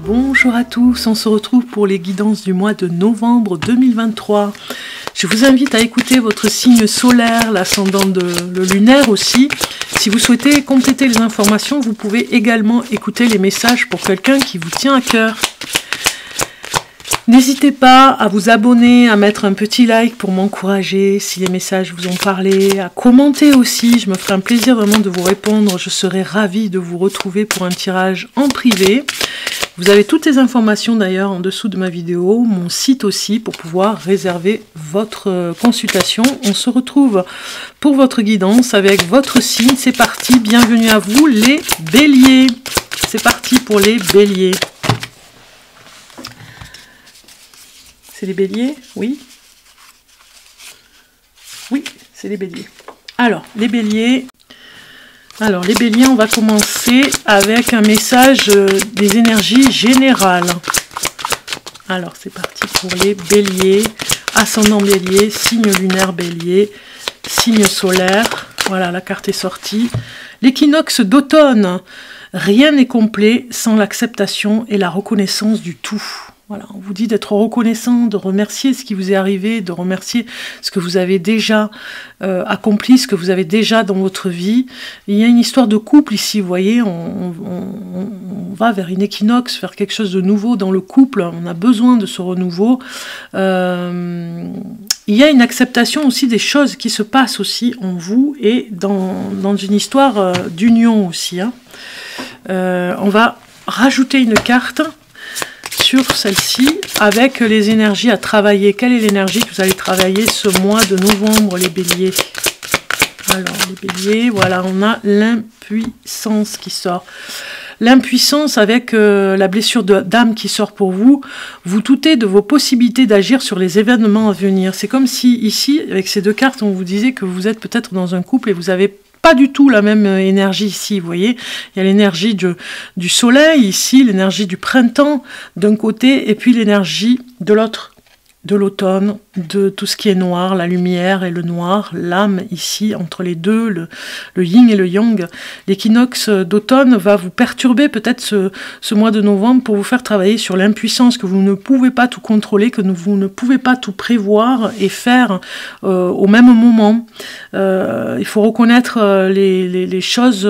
Bonjour à tous, on se retrouve pour les guidances du mois de novembre 2023. Je vous invite à écouter votre signe solaire, l'ascendant le lunaire aussi. Si vous souhaitez compléter les informations, vous pouvez également écouter les messages pour quelqu'un qui vous tient à cœur. N'hésitez pas à vous abonner, à mettre un petit like pour m'encourager si les messages vous ont parlé, à commenter aussi, je me ferai un plaisir vraiment de vous répondre, je serai ravie de vous retrouver pour un tirage en privé. Vous avez toutes les informations d'ailleurs en dessous de ma vidéo, mon site aussi pour pouvoir réserver votre consultation. On se retrouve pour votre guidance avec votre signe, c'est parti, bienvenue à vous les béliers. C'est parti pour les béliers. C'est les béliers? Oui. Oui, c'est les béliers. Alors, les béliers, on va commencer avec un message des énergies générales. Alors, c'est parti pour les béliers, ascendant bélier, signe lunaire bélier, signe solaire. Voilà, la carte est sortie. L'équinoxe d'automne. Rien n'est complet sans l'acceptation et la reconnaissance du tout. Voilà, on vous dit d'être reconnaissant, de remercier ce qui vous est arrivé, de remercier ce que vous avez déjà accompli, ce que vous avez déjà dans votre vie. Il y a une histoire de couple ici, vous voyez, on va vers une équinoxe, vers quelque chose de nouveau dans le couple, on a besoin de ce renouveau. Il y a une acceptation aussi des choses qui se passent aussi en vous et dans une histoire d'union aussi. Hein. On va rajouter une carte sur celle-ci, avec les énergies à travailler. Quelle est l'énergie que vous allez travailler ce mois de novembre, les béliers? Alors, les béliers, voilà, on a l'impuissance qui sort. L'impuissance avec la blessure d'âme qui sort pour vous. Vous doutez de vos possibilités d'agir sur les événements à venir. C'est comme si, ici, avec ces deux cartes, on vous disait que vous êtes peut-être dans un couple et vous avez pas du tout la même énergie ici, vous voyez. Il y a l'énergie du soleil ici, l'énergie du printemps d'un côté, et puis l'énergie de l'autre, de l'automne, de tout ce qui est noir, la lumière et le noir, l'âme ici, entre les deux, le yin et le yang. L'équinoxe d'automne va vous perturber peut-être ce mois de novembre pour vous faire travailler sur l'impuissance, que vous ne pouvez pas tout contrôler, que vous ne pouvez pas tout prévoir et faire au même moment. Il faut reconnaître les choses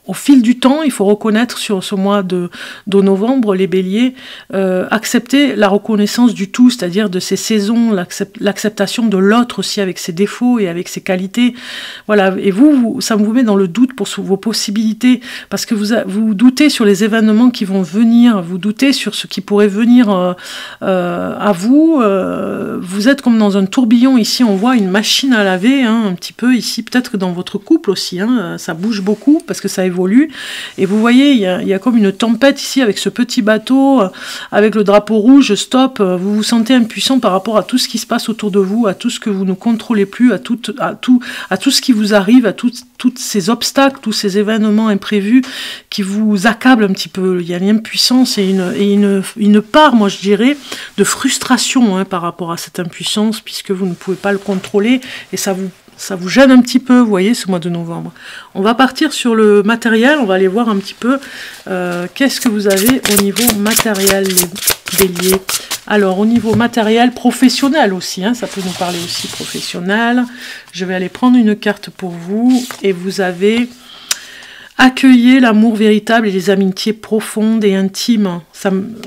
au fil du temps, il faut reconnaître sur ce mois de novembre, les béliers, accepter la reconnaissance du tout, c'est-à-dire de ses saisons, l'acceptation de l'autre aussi avec ses défauts et avec ses qualités. Voilà, et ça vous met dans le doute pour vos possibilités, parce que vous doutez sur les événements qui vont venir, vous doutez sur ce qui pourrait venir à vous. Vous êtes comme dans un tourbillon ici, on voit une machine à laver, hein, un petit peu ici, peut-être que dans votre couple aussi, hein, ça bouge beaucoup, parce que ça évolue. Et vous voyez, il y a comme une tempête ici avec ce petit bateau, avec le drapeau rouge, stop, vous vous sentez impuissant par rapport à tout ce qui se passe autour de vous, à tout ce que vous ne contrôlez plus, à tout ce qui vous arrive, à tous ces obstacles, tous ces événements imprévus qui vous accablent un petit peu. Il y a l'impuissance et une part, moi je dirais, de frustration hein, par rapport à cette impuissance, puisque vous ne pouvez pas le contrôler, et ça vous gêne un petit peu, vous voyez, ce mois de novembre. On va partir sur le matériel, on va aller voir un petit peu qu'est-ce que vous avez au niveau matériel, les béliers. Alors, au niveau matériel, professionnel aussi, hein, ça peut nous parler aussi professionnel. Je vais aller prendre une carte pour vous, et vous avez accueillir l'amour véritable et les amitiés profondes et intimes.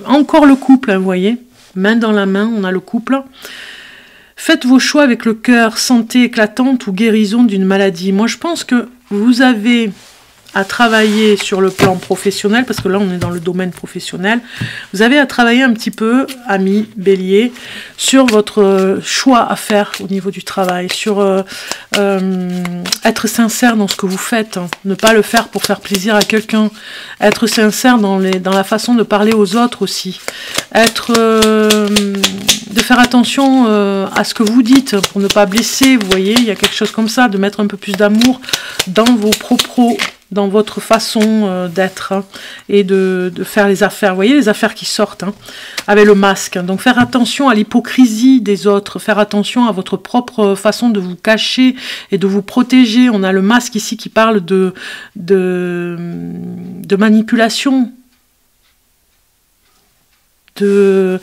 Encore le couple, hein, vous voyez, main dans la main, on a le couple. Faites vos choix avec le cœur, santé éclatante ou guérison d'une maladie. Moi, je pense que vous avez à travailler sur le plan professionnel, parce que là, on est dans le domaine professionnel. Vous avez à travailler un petit peu, amis bélier, sur votre choix à faire au niveau du travail, sur être sincère dans ce que vous faites, hein. Ne pas le faire pour faire plaisir à quelqu'un, être sincère dans la façon de parler aux autres aussi, de faire attention à ce que vous dites pour ne pas blesser, vous voyez, il y a quelque chose comme ça, de mettre un peu plus d'amour dans vos propos, dans votre façon d'être hein, et de faire les affaires. Vous voyez les affaires qui sortent hein, avec le masque. Donc faire attention à l'hypocrisie des autres, faire attention à votre propre façon de vous cacher et de vous protéger. On a le masque ici qui parle de manipulation. de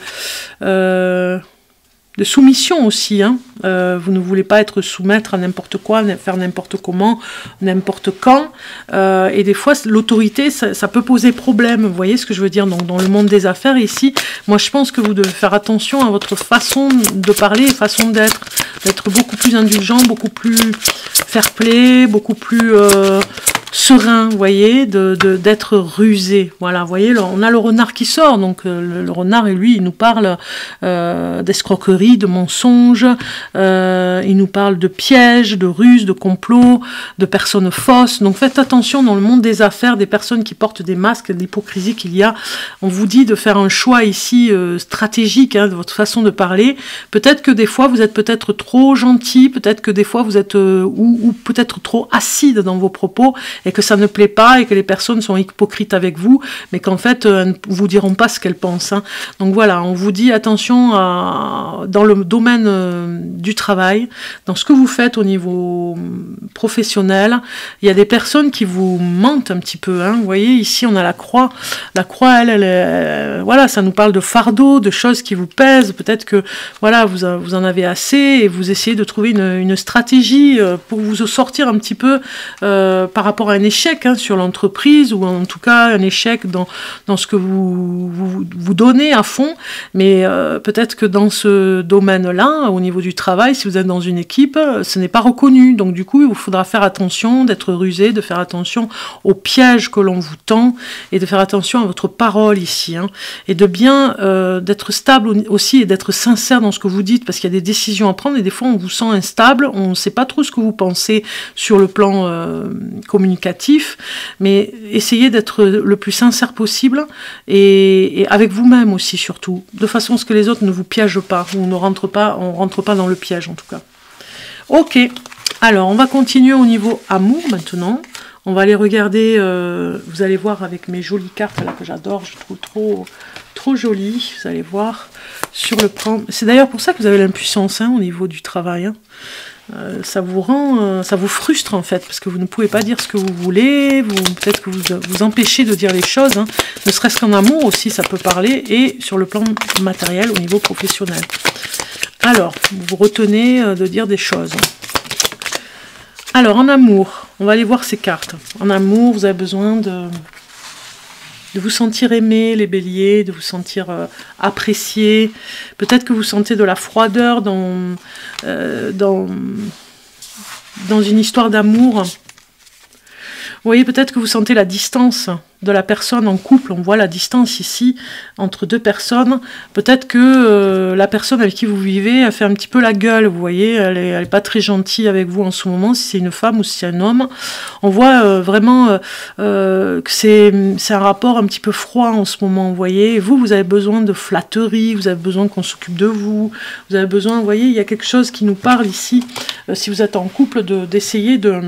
soumission aussi, hein. Vous ne voulez pas être soumettre à n'importe quoi, faire n'importe comment, n'importe quand, et des fois l'autorité ça peut poser problème, vous voyez ce que je veux dire. Donc dans le monde des affaires ici, moi je pense que vous devez faire attention à votre façon de parler et façon d'être beaucoup plus indulgent, beaucoup plus fair-play, beaucoup plus serein, vous voyez, d'être rusé. Voilà, vous voyez, on a le renard qui sort, donc le renard, et lui, il nous parle d'escroquerie, de mensonges, il nous parle de pièges, de ruses, de complots, de personnes fausses. Donc faites attention dans le monde des affaires, des personnes qui portent des masques, de l'hypocrisie qu'il y a. On vous dit de faire un choix ici stratégique, hein, de votre façon de parler. Peut-être que des fois, vous êtes peut-être trop gentil, peut-être que des fois, vous êtes ou peut-être trop acide dans vos propos, et que ça ne plaît pas, et que les personnes sont hypocrites avec vous, mais qu'en fait, ne vous diront pas ce qu'elles pensent, hein. Donc voilà, on vous dit attention dans le domaine du travail, dans ce que vous faites au niveau professionnel. Il y a des personnes qui vous mentent un petit peu, hein. Vous voyez, ici, on a la croix. La croix, voilà, ça nous parle de fardeau, de choses qui vous pèsent. Peut-être que, voilà, vous en avez assez, et vous essayez de trouver une stratégie pour vous sortir un petit peu par rapport à un échec, hein, sur l'entreprise, ou en tout cas un échec dans ce que vous donnez à fond. Mais peut-être que dans ce domaine-là, au niveau du travail, si vous êtes dans une équipe, ce n'est pas reconnu. Donc du coup, il vous faudra faire attention, d'être rusé, de faire attention aux pièges que l'on vous tend, et de faire attention à votre parole ici, hein, et de bien d'être stable aussi, et d'être sincère dans ce que vous dites, parce qu'il y a des décisions à prendre, et des fois on vous sent instable, on ne sait pas trop ce que vous pensez sur le plan communicatif, mais essayez d'être le plus sincère possible, et avec vous-même aussi surtout, de façon à ce que les autres ne vous piègent pas, ou on rentre pas dans le piège en tout cas. Ok, alors on va continuer au niveau amour maintenant. On va aller regarder, vous allez voir avec mes jolies cartes là que j'adore, je trouve trop jolies, vous allez voir sur le plan. C'est d'ailleurs pour ça que vous avez l'impuissance, hein, au niveau du travail, hein. Ça vous frustre en fait, parce que vous ne pouvez pas dire ce que vous voulez, peut-être que vous empêchez de dire les choses, hein. Ne serait-ce qu'en amour aussi, ça peut parler, et sur le plan matériel, au niveau professionnel. Alors, vous retenez de dire des choses. Alors, en amour, on va aller voir ces cartes. En amour, vous avez besoin de vous sentir aimé, les béliers, de vous sentir apprécié. Peut-être que vous sentez de la froideur dans une histoire d'amour. Vous voyez, peut-être que vous sentez la distance de la personne en couple. On voit la distance ici entre deux personnes. Peut-être que la personne avec qui vous vivez a fait un petit peu la gueule. Vous voyez, elle est pas très gentille avec vous en ce moment, si c'est une femme ou si c'est un homme. On voit vraiment que c'est un rapport un petit peu froid en ce moment. Vous voyez, et vous avez besoin de flatterie, vous avez besoin qu'on s'occupe de vous. Vous avez besoin, vous voyez, il y a quelque chose qui nous parle ici. Si vous êtes en couple, d'essayer de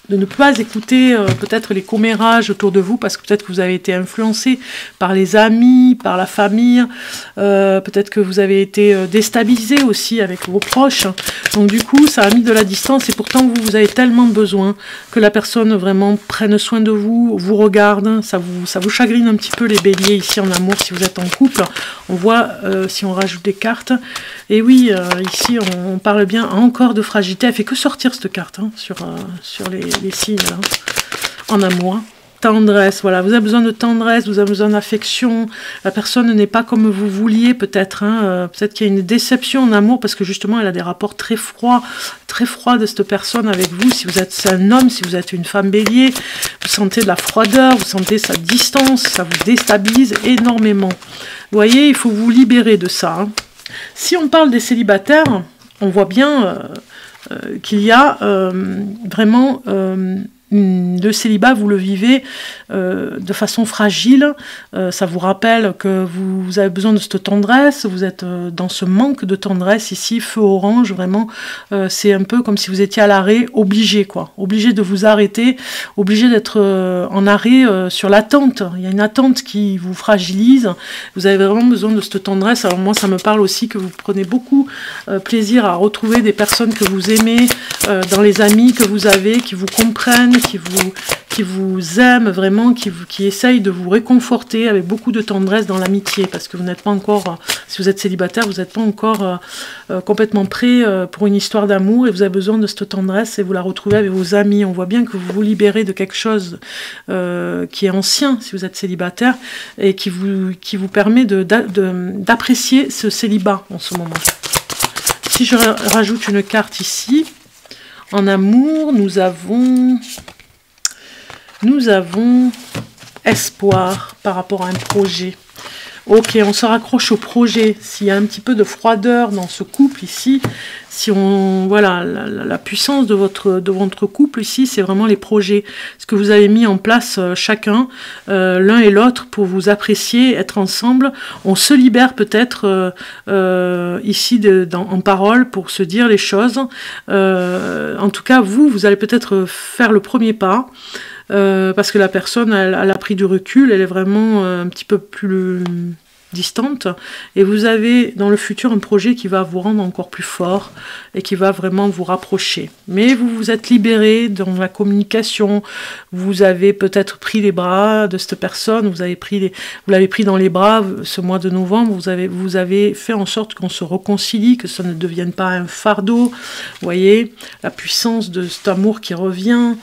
ne pas écouter peut-être les commérages autour de vous, parce que peut-être que vous avez été influencé par les amis, par la famille, peut-être que vous avez été déstabilisé aussi avec vos proches. Donc du coup, ça a mis de la distance, et pourtant vous avez tellement besoin que la personne vraiment prenne soin de vous, vous regarde. Ça vous chagrine un petit peu les béliers ici en amour, si vous êtes en couple. On voit, si on rajoute des cartes, et oui, ici on parle bien encore de fragilité. Elle fait que sortir cette carte, hein, sur les signes là, en amour. Tendresse, voilà, vous avez besoin de tendresse, vous avez besoin d'affection. La personne n'est pas comme vous vouliez peut-être, hein. Peut-être qu'il y a une déception en amour, parce que justement elle a des rapports très froids de cette personne avec vous. Si vous êtes un homme, si vous êtes une femme bélier, vous sentez de la froideur, vous sentez sa distance, ça vous déstabilise énormément. Vous voyez, il faut vous libérer de ça, hein. Si on parle des célibataires, on voit bien qu'il y a vraiment le célibat, vous le vivez de façon fragile. Ça vous rappelle que vous avez besoin de cette tendresse, vous êtes dans ce manque de tendresse ici, feu orange, vraiment. C'est un peu comme si vous étiez à l'arrêt, obligé de vous arrêter, obligé d'être en arrêt sur l'attente. Il y a une attente qui vous fragilise, vous avez vraiment besoin de cette tendresse. Alors moi, ça me parle aussi que vous prenez beaucoup plaisir à retrouver des personnes que vous aimez, dans les amis que vous avez, qui vous comprennent, qui qui vous aime vraiment, qui essaye de vous réconforter avec beaucoup de tendresse dans l'amitié, parce que vous n'êtes pas encore, si vous êtes célibataire, vous n'êtes pas encore complètement prêt pour une histoire d'amour, et vous avez besoin de cette tendresse, et vous la retrouvez avec vos amis. On voit bien que vous vous libérez de quelque chose qui est ancien, si vous êtes célibataire, et qui vous permet d'apprécier ce célibat en ce moment. Si je rajoute une carte ici, en amour, nous avons espoir par rapport à un projet. Ok, on se raccroche au projet. S'il y a un petit peu de froideur dans ce couple ici, si on voilà la puissance de votre couple ici, c'est vraiment les projets, ce que vous avez mis en place chacun, l'un et l'autre, pour vous apprécier, être ensemble. On se libère peut-être ici en parole pour se dire les choses. En tout cas, vous allez peut-être faire le premier pas. Parce que la personne, elle a pris du recul, elle est vraiment un petit peu plus distante, et vous avez dans le futur un projet qui va vous rendre encore plus fort et qui va vraiment vous rapprocher. Mais vous vous êtes libéré dans la communication, vous avez peut-être pris les bras de cette personne, vous l'avez pris dans les bras ce mois de novembre, vous avez fait en sorte qu'on se réconcilie, que ça ne devienne pas un fardeau. Vous voyez la puissance de cet amour qui revient.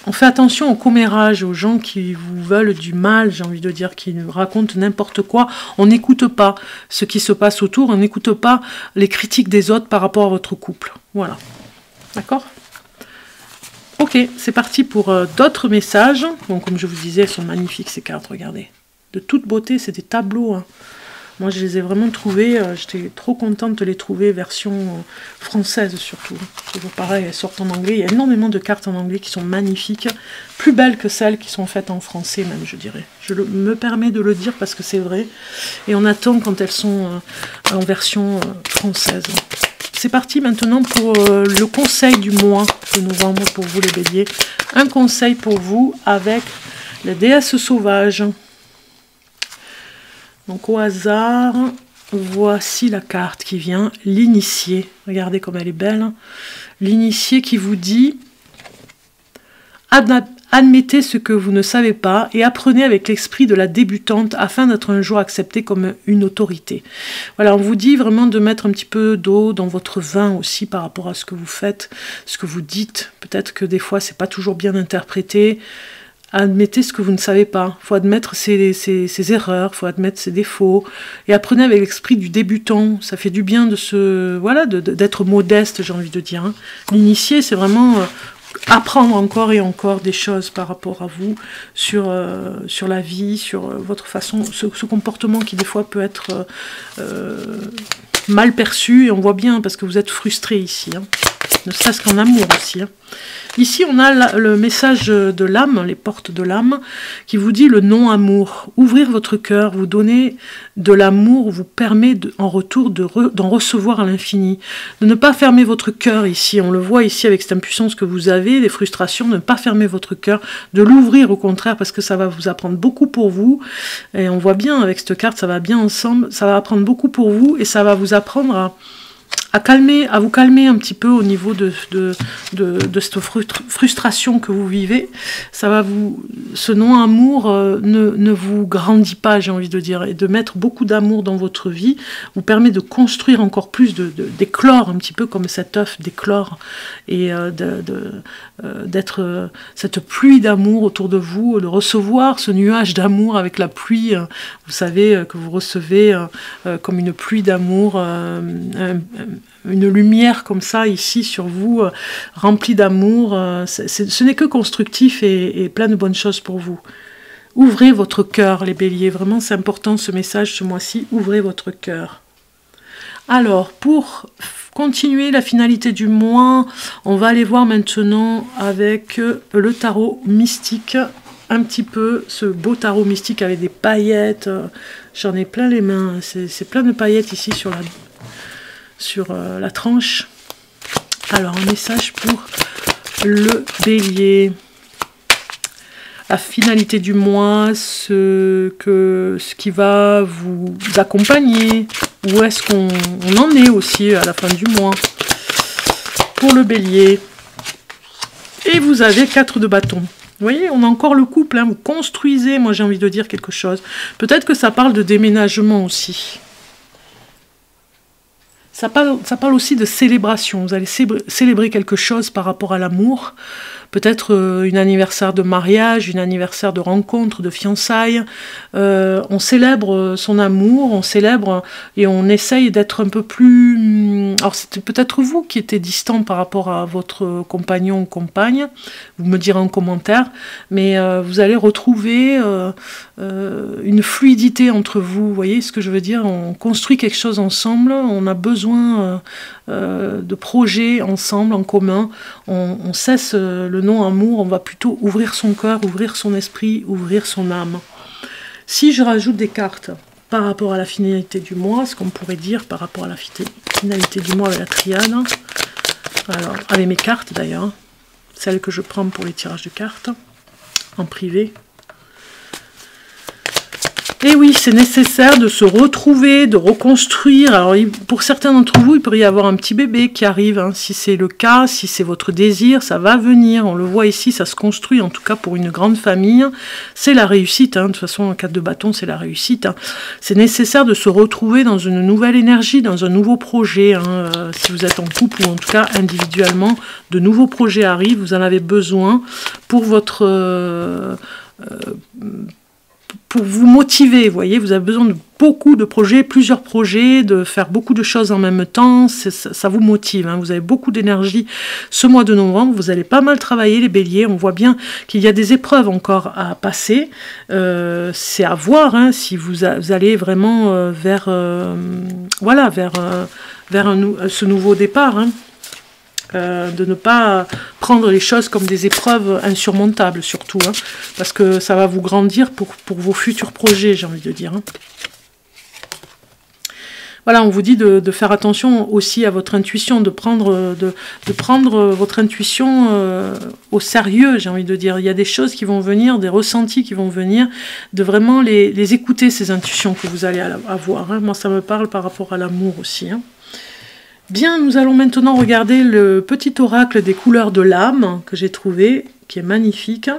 On fait attention au commérage, aux gens qui vous veulent du mal, j'ai envie de dire, qui racontent n'importe quoi. On n'écoute pas ce qui se passe autour, on n'écoute pas les critiques des autres par rapport à votre couple. Voilà. D'accord ? Ok, c'est parti pour d'autres messages. Bon, comme je vous disais, elles sont magnifiques ces cartes, regardez. De toute beauté, c'est des tableaux, hein. Moi, je les ai vraiment trouvés, j'étais trop contente de les trouver, version française surtout. C'est pareil, elles sortent en anglais. Il y a énormément de cartes en anglais qui sont magnifiques, plus belles que celles qui sont faites en français même, je dirais. Je me permets de le dire parce que c'est vrai. Et on attend quand elles sont en version française. C'est parti maintenant pour le conseil du mois de novembre pour vous les béliers. Un conseil pour vous avec la déesse sauvage. Donc au hasard, voici la carte qui vient, l'initié. Regardez comme elle est belle. L'initié qui vous dit « Admettez ce que vous ne savez pas et apprenez avec l'esprit de la débutante afin d'être un jour accepté comme une autorité. » Voilà, on vous dit vraiment de mettre un petit peu d'eau dans votre vin aussi par rapport à ce que vous faites, ce que vous dites. Peut-être que des fois, c'est pas toujours bien interprété. Admettez ce que vous ne savez pas. Il faut admettre ses erreurs, il faut admettre ses défauts. Et apprenez avec l'esprit du débutant. Ça fait du bien d'être modeste, j'ai envie de dire. Hein. L'initié, c'est vraiment apprendre encore et encore des choses par rapport à vous, sur la vie, sur votre façon, ce comportement qui des fois peut être mal perçu. Et on voit bien parce que vous êtes frustré ici. Hein. Ne serait-ce qu'en amour aussi. Hein. Ici, on a le message de l'âme, les portes de l'âme, qui vous dit le non-amour. Ouvrir votre cœur, vous donner de l'amour, vous permet en retour d'en recevoir à l'infini. De ne pas fermer votre cœur ici. On le voit ici avec cette impuissance que vous avez, des frustrations, de ne pas fermer votre cœur, de l'ouvrir au contraire, parce que ça va vous apprendre beaucoup pour vous. Et on voit bien avec cette carte, ça va bien ensemble, ça va apprendre beaucoup pour vous, et ça va vous apprendre à vous calmer un petit peu au niveau de cette frustration que vous vivez. Ça va ce non-amour ne vous grandit pas, j'ai envie de dire, et de mettre beaucoup d'amour dans votre vie vous permet de construire encore plus, d'éclore un petit peu comme cet œuf d'éclore, et d'être cette pluie d'amour autour de vous, de recevoir ce nuage d'amour avec la pluie, vous savez, que vous recevez comme une pluie d'amour, une lumière comme ça ici sur vous, remplie d'amour. Ce n'est que constructif et plein de bonnes choses pour vous. Ouvrez votre cœur, les béliers. Vraiment, c'est important ce message ce mois-ci. Ouvrez votre cœur. Alors, pour continuer la finalité du mois, on va aller voir maintenant avec le tarot mystique. Un petit peu ce beau tarot mystique avec des paillettes. J'en ai plein les mains. C'est plein de paillettes ici sur la tranche. Alors, un message pour le bélier. La finalité du mois, ce qui va vous accompagner. Où est-ce qu'on en est aussi à la fin du mois. Pour le bélier. Et Et vous avez 4 de bâton. Vous voyez, on a encore le couple, hein, vous construisez, moi j'ai envie de dire quelque chose. Peut-être que ça parle de déménagement aussi. Ça parle aussi de célébration. Vous allez célébrer quelque chose par rapport à l'amour. Peut-être un anniversaire de mariage, un anniversaire de rencontre, de fiançailles. On célèbre son amour, on célèbre et on essaye d'être un peu plus... Alors c'était peut-être vous qui étiez distant par rapport à votre compagnon ou compagne. Vous me direz en commentaire. Mais vous allez retrouver une fluidité entre vous. Vous voyez ce que je veux dire? On construit quelque chose ensemble. On a besoin de projets ensemble, en commun. On cesse le non-amour, on va plutôt ouvrir son cœur, ouvrir son esprit, ouvrir son âme. Si je rajoute des cartes par rapport à la finalité du mois, ce qu'on pourrait dire par rapport à la finalité du mois avec la triade, alors avec mes cartes d'ailleurs, celles que je prends pour les tirages de cartes, en privé. Et oui, c'est nécessaire de se retrouver, de reconstruire. Alors, pour certains d'entre vous, il pourrait y avoir un petit bébé qui arrive. Hein. Si c'est le cas, si c'est votre désir, ça va venir. On le voit ici, ça se construit. En tout cas, pour une grande famille, c'est la réussite. Hein. De toute façon, en 4 de bâton, c'est la réussite. Hein. C'est nécessaire de se retrouver dans une nouvelle énergie, dans un nouveau projet. Hein. Si vous êtes en couple ou en tout cas individuellement, de nouveaux projets arrivent. Vous en avez besoin pour votre... pour vous motiver, vous voyez, vous avez besoin de beaucoup de projets, plusieurs projets, de faire beaucoup de choses en même temps, ça vous motive, hein, vous avez beaucoup d'énergie. Ce mois de novembre, vous allez pas mal travailler les béliers, on voit bien qu'il y a des épreuves encore à passer, c'est à voir, hein, si vous allez vraiment vers, voilà, vers ce nouveau départ, hein. De ne pas prendre les choses comme des épreuves insurmontables surtout, hein, parce que ça va vous grandir pour vos futurs projets, j'ai envie de dire. Hein. Voilà, on vous dit de faire attention aussi à votre intuition, de prendre votre intuition au sérieux, j'ai envie de dire. Il y a des choses qui vont venir, des ressentis qui vont venir, de vraiment les écouter, ces intuitions que vous allez avoir. Hein. Moi, ça me parle par rapport à l'amour aussi. Hein. Bien, nous allons maintenant regarder le petit oracle des couleurs de l'âme que j'ai trouvé, qui est magnifique.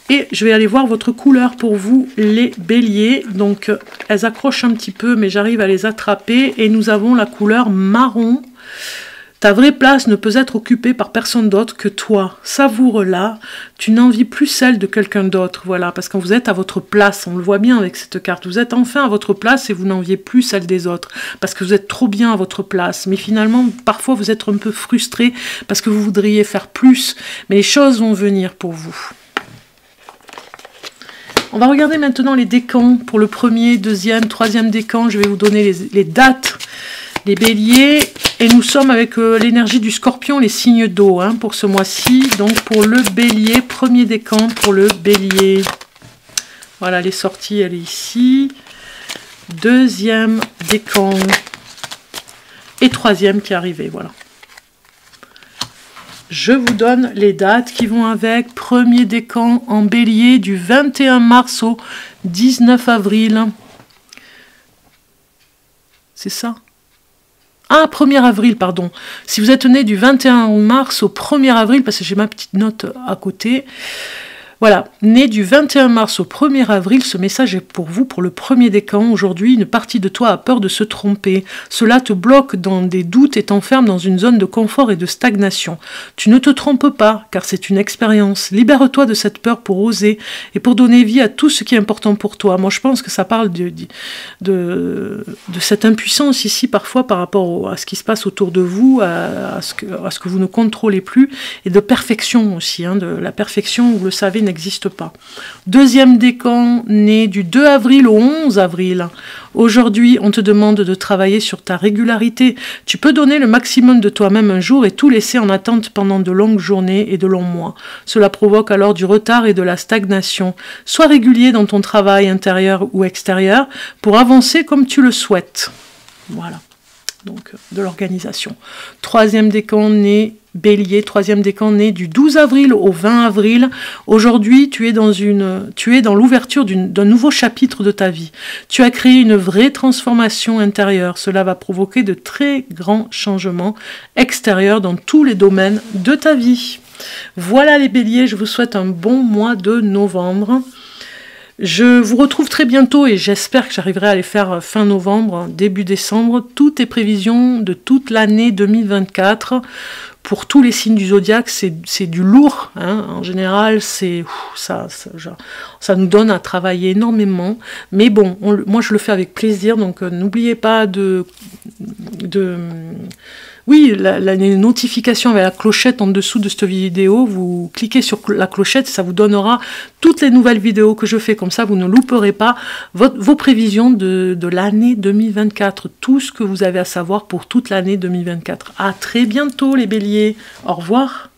Et je vais aller voir votre couleur pour vous, les béliers. Donc, elles accrochent un petit peu, mais j'arrive à les attraper. Et nous avons la couleur marron. Ta vraie place ne peut être occupée par personne d'autre que toi. Savoure-la. Tu n'envies plus celle de quelqu'un d'autre. Voilà, parce que vous êtes à votre place. On le voit bien avec cette carte. Vous êtes enfin à votre place et vous n'enviez plus celle des autres. Parce que vous êtes trop bien à votre place. Mais finalement, parfois, vous êtes un peu frustré parce que vous voudriez faire plus. Mais les choses vont venir pour vous. On va regarder maintenant les décans pour le premier, deuxième, troisième décan. Je vais vous donner les dates. Les béliers, et nous sommes avec l'énergie du scorpion, les signes d'eau, hein, pour ce mois-ci. Donc pour le bélier, premier décan pour le bélier. Voilà, les sorties, elle est ici. Deuxième décan. Et troisième qui est arrivé, voilà. Je vous donne les dates qui vont avec. Premier décan en bélier du 21 mars au 19 avril. C'est ça ? Ah, 1er avril, pardon. Si vous êtes né du 21 mars au 1er avril, parce que j'ai ma petite note à côté. Voilà, né du 21 mars au 1er avril, ce message est pour vous, pour le premier décan. Aujourd'hui, une partie de toi a peur de se tromper. Cela te bloque dans des doutes et t'enferme dans une zone de confort et de stagnation. Tu ne te trompes pas, car c'est une expérience. Libère-toi de cette peur pour oser et pour donner vie à tout ce qui est important pour toi. Moi, je pense que ça parle de cette impuissance ici, parfois, par rapport à ce qui se passe autour de vous, à ce que vous ne contrôlez plus, et de perfection aussi, hein, de la perfection, vous le savez, n'existe pas. Deuxième décan, né du 2 avril au 11 avril. Aujourd'hui, on te demande de travailler sur ta régularité. Tu peux donner le maximum de toi-même un jour et tout laisser en attente pendant de longues journées et de longs mois. Cela provoque alors du retard et de la stagnation. Sois régulier dans ton travail intérieur ou extérieur pour avancer comme tu le souhaites. Voilà. Donc, de l'organisation. Troisième décan, né Bélier, troisième décan, né du 12 avril au 20 avril. Aujourd'hui, tu es dans l'ouverture d'un nouveau chapitre de ta vie. Tu as créé une vraie transformation intérieure. Cela va provoquer de très grands changements extérieurs dans tous les domaines de ta vie. Voilà les béliers, je vous souhaite un bon mois de novembre. Je vous retrouve très bientôt et j'espère que j'arriverai à les faire fin novembre, début décembre. Toutes les prévisions de toute l'année 2024 pour tous les signes du zodiaque, c'est du lourd. Hein. En général, ça nous donne à travailler énormément. Mais bon, moi je le fais avec plaisir, donc n'oubliez pas oui, les notifications avec la clochette en dessous de cette vidéo, vous cliquez sur la clochette, ça vous donnera toutes les nouvelles vidéos que je fais, comme ça vous ne louperez pas vos prévisions de l'année 2024, tout ce que vous avez à savoir pour toute l'année 2024. À très bientôt les béliers, au revoir.